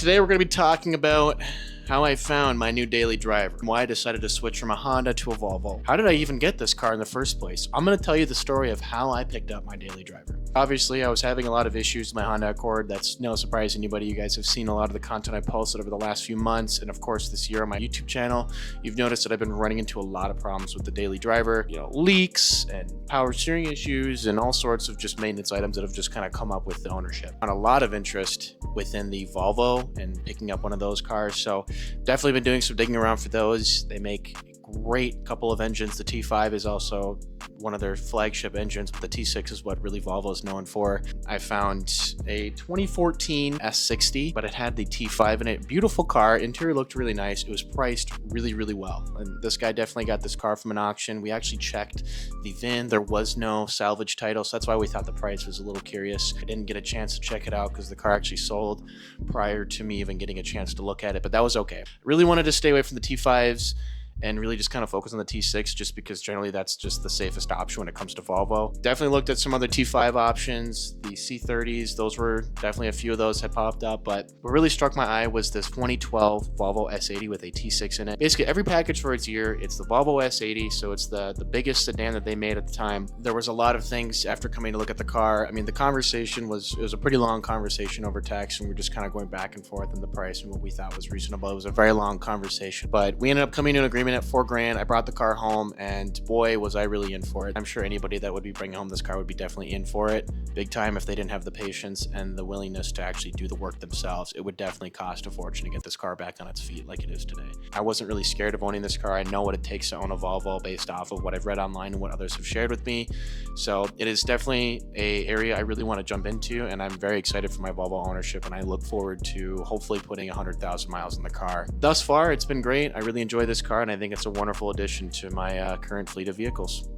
Today we're going to be talking about how I found my new daily driver, and why I decided to switch from a Honda to a Volvo. How did I even get this car in the first place? I'm going to tell you the story of how I picked up my daily driver. Obviously, I was having a lot of issues with my Honda Accord. That's no surprise to anybody. You guys have seen a lot of the content I posted over the last few months, and of course this year on my YouTube channel. You've noticed that I've been running into a lot of problems with the daily driver, leaks and power steering issues and all sorts of just maintenance items that have just kind of come up with the ownership. On a lot of interest within the Volvo and picking up one of those cars, so definitely been doing some digging around for those. They make a great couple of engines. The T5 is also one of their flagship engines, but the T6 is what really Volvo is known for. I found a 2014 S60, but it had the T5 in it. Beautiful car. Interior looked really nice. It was priced really, really well. And this guy definitely got this car from an auction. We actually checked the VIN. There was no salvage title, so that's why we thought the price was a little curious. I didn't get a chance to check it out because the car actually sold prior to me even getting a chance to look at it, but that was okay. I really wanted to stay away from the T5s and really just kind of focus on the T6, just because generally that's just the safest option when it comes to Volvo. Definitely looked at some other T5 options, the C30s. Those were definitely, a few of those had popped up, but what really struck my eye was this 2012 Volvo S80 with a T6 in it. Basically every package for its year, it's the Volvo S80, so it's the biggest sedan that they made at the time. There was a lot of things after coming to look at the car. I mean, the conversation was a pretty long conversation over text, and we're just kind of going back and forth on the price and what we thought was reasonable. It was a very long conversation, but we ended up coming to an agreement at $4,000. I brought the car home, and boy, was I really in for it. I'm sure anybody that would be bringing home this car would be definitely in for it big time if they didn't have the patience and the willingness to actually do the work themselves. It would definitely cost a fortune to get this car back on its feet like it is today. I wasn't really scared of owning this car. I know what it takes to own a Volvo based off of what I've read online and what others have shared with me. So it is definitely an area I really want to jump into, and I'm very excited for my Volvo ownership, and I look forward to hopefully putting 100,000 miles in the car. Thus far, it's been great. I really enjoy this car, and I think it's a wonderful addition to my current fleet of vehicles.